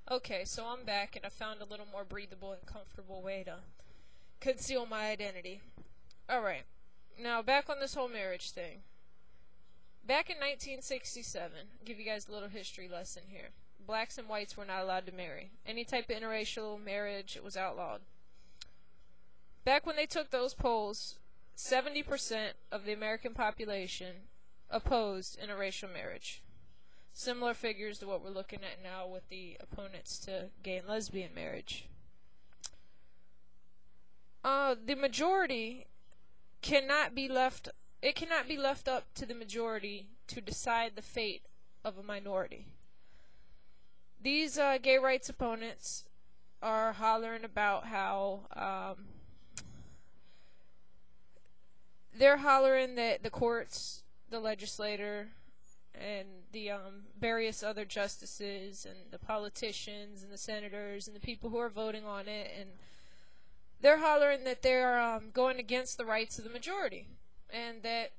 Okay, so I'm back and I found a little more breathable and comfortable way to conceal my identity. Alright, now back on this whole marriage thing. Back in 1967, I'll give you guys a little history lesson here. Blacks and whites were not allowed to marry. Any type of interracial marriage, it was outlawed. Back when they took those polls, 70% of the American population opposed interracial marriage. Similar figures to what we're looking at now with the opponents to gay and lesbian marriage. The majority cannot be left up to the majority to decide the fate of a minority. These gay rights opponents are hollering about how they're hollering that the courts, the legislator, and the various other justices and the politicians and the senators and the people who are voting on it, and they're hollering that they're going against the rights of the majority, and that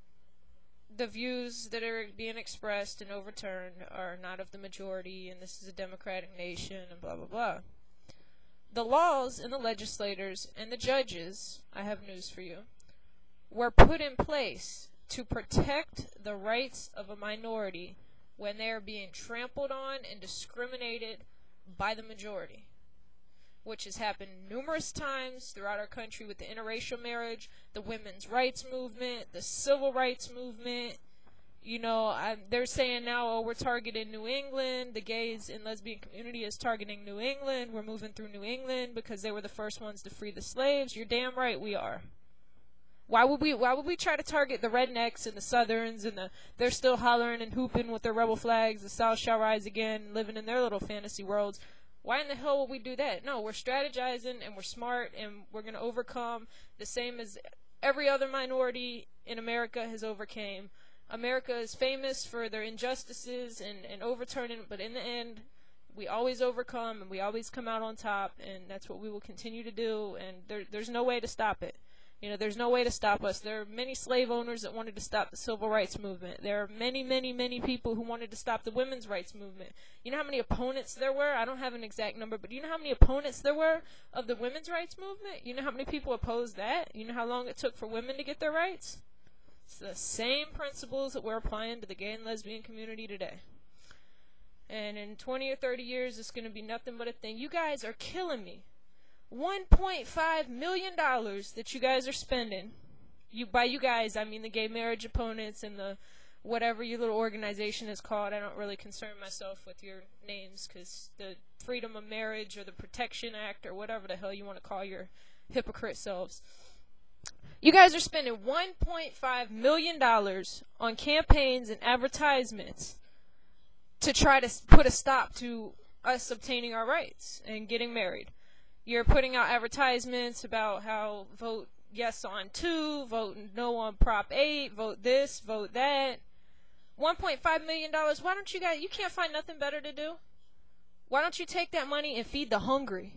the views that are being expressed and overturned are not of the majority, and this is a democratic nation, and blah blah blah. The laws and the legislators and the judges, I have news for you, were put in place to protect the rights of a minority when they are being trampled on and discriminated by the majority, which has happened numerous times throughout our country with the interracial marriage, the women's rights movement, the civil rights movement. You know, they're saying now, oh, we're targeting New England. The gays and lesbian community is targeting New England. We're moving through New England because they were the first ones to free the slaves. You're damn right we are. Why would we try to target the rednecks and the southerns and they're still hollering and hooping with their rebel flags, the South shall rise again, living in their little fantasy worlds? Why in the hell would we do that? No, we're strategizing and we're smart and we're going to overcome the same as every other minority in America has overcame. America is famous for their injustices and overturning, but in the end, we always overcome and we always come out on top, and that's what we will continue to do, and there's no way to stop it. You know, there's no way to stop us. There are many slave owners that wanted to stop the civil rights movement. There are many, many, many people who wanted to stop the women's rights movement. You know how many opponents there were? I don't have an exact number, but do you know how many opponents there were of the women's rights movement? You know how many people opposed that? You know how long it took for women to get their rights? It's the same principles that we're applying to the gay and lesbian community today. And in 20 or 30 years, it's going to be nothing but a thing. You guys are killing me. $1.5 million that you guys are spending. By you guys, I mean the gay marriage opponents and the whatever your little organization is called. I don't really concern myself with your names because the Freedom of Marriage or the Protection Act or whatever the hell you want to call your hypocrite selves. You guys are spending $1.5 million on campaigns and advertisements to try to put a stop to us obtaining our rights and getting married. You're putting out advertisements about how vote yes on 2, vote no on Prop 8, vote this, vote that. $1.5 million. Why don't you guys, you can't find nothing better to do? Why don't you take that money and feed the hungry?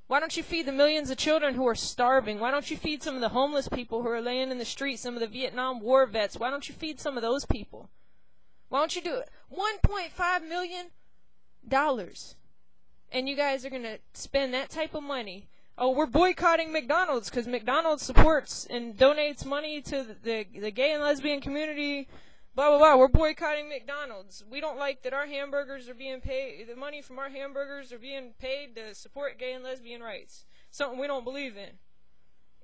Why don't you feed the millions of children who are starving? Why don't you feed some of the homeless people who are laying in the streets, some of the Vietnam War vets? Why don't you feed some of those people? Why don't you do it? $1.5 million. And you guys are going to spend that type of money. Oh, we're boycotting McDonald's because McDonald's supports and donates money to the gay and lesbian community. Blah, blah, blah. We're boycotting McDonald's. We don't like that our hamburgers are being paid. The money from our hamburgers are being paid to support gay and lesbian rights. Something we don't believe in.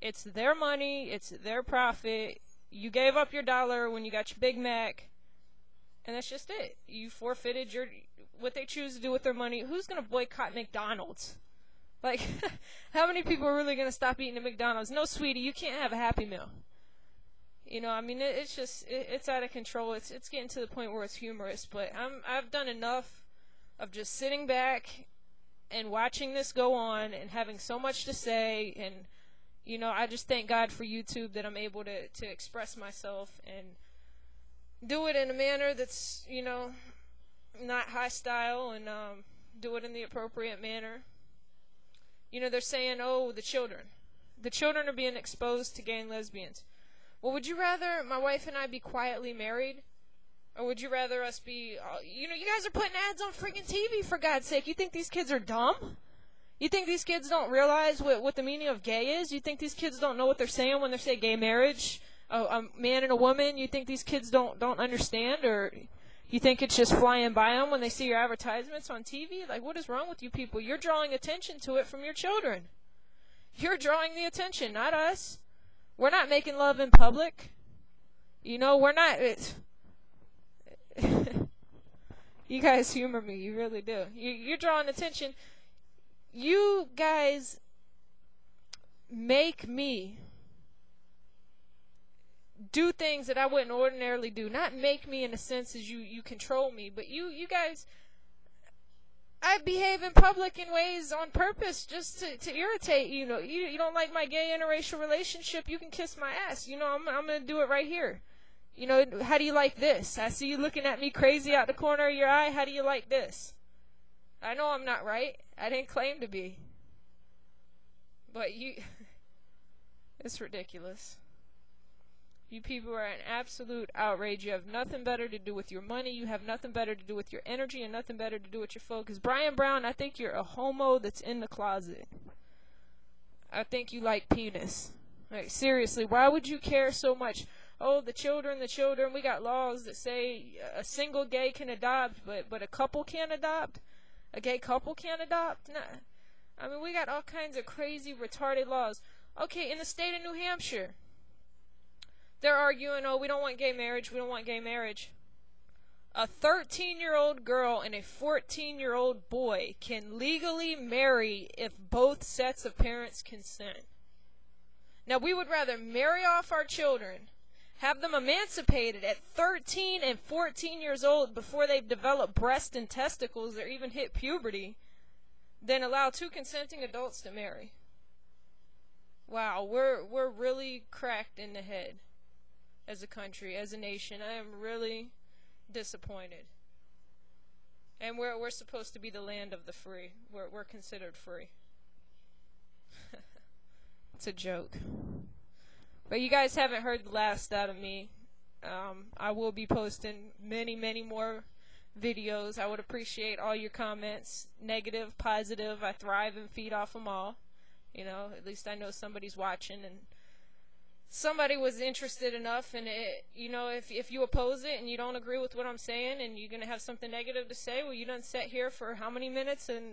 It's their money. It's their profit. You gave up your dollar when you got your Big Mac. And that's just it. You forfeited what they choose to do with their money. Who's going to boycott McDonald's? Like, how many people are really going to stop eating at McDonald's? No, sweetie, you can't have a Happy Meal. You know, I mean, it's just, it's out of control. It's getting to the point where it's humorous. But I've done enough of just sitting back and watching this go on and having so much to say. And, you know, I just thank God for YouTube that I'm able to express myself and do it in a manner that's, you know, not hostile, and do it in the appropriate manner. You know, they're saying, oh, the children are being exposed to gay and lesbians. Well, would you rather my wife and I be quietly married, Or would you rather us be, you guys are putting ads on freaking TV, for God's sake. You think these kids are dumb? You think these kids don't realize what the meaning of gay is? You think these kids don't know what they're saying when they say gay marriage? A man and a woman? You think these kids don't understand? Or you think it's just flying by them when they see your advertisements on TV? Like, what is wrong with you people? You're drawing attention to it from your children. You're drawing the attention, not us. We're not making love in public. We're not... You guys humor me. You really do. You're drawing attention. You guys make me do things that I wouldn't ordinarily do. Not make me in a sense as you control me, but you guys, I behave in public in ways on purpose just to irritate. You don't like my gay interracial relationship, you can kiss my ass. I'm going to do it right here. How do you like this? I see you looking at me crazy out the corner of your eye. How do you like this? I know I'm not right. I didn't claim to be. But it's ridiculous. You people are an absolute outrage. You have nothing better to do with your money. You have nothing better to do with your energy and nothing better to do with your focus. Brian Brown, I think you're a homo that's in the closet. I think you like penis. Like, seriously, why would you care so much? Oh, the children, we got laws that say a single gay can adopt, but a couple can't adopt? A gay couple can't adopt? Nah. I mean, we got all kinds of crazy, retarded laws. Okay, in the state of New Hampshire, they're arguing, oh, we don't want gay marriage, we don't want gay marriage. A 13-year-old girl and a 14-year-old boy can legally marry if both sets of parents consent. Now, we would rather marry off our children, have them emancipated at 13 and 14 years old before they've developed breasts and testicles or even hit puberty, than allow two consenting adults to marry. Wow, we're really cracked in the head as a country, as a nation. I am really disappointed. And we're supposed to be the land of the free. We're considered free. It's a joke. But you guys haven't heard the last out of me. I will be posting many, many more videos. I would appreciate all your comments. Negative, positive. I thrive and feed off them all. At least I know somebody's watching and somebody was interested enough in it. If you oppose it and you don't agree with what I'm saying and you're going to have something negative to say, well, you done sat here for how many minutes and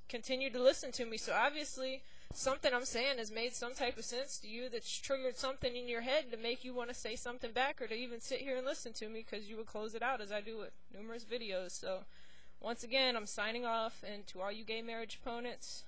continue to listen to me. So obviously something I'm saying has made some type of sense to you, that's triggered something in your head to make you want to say something back or to even sit here and listen to me, because you would close it out as I do with numerous videos. So once again, I'm signing off, and to all you gay marriage opponents,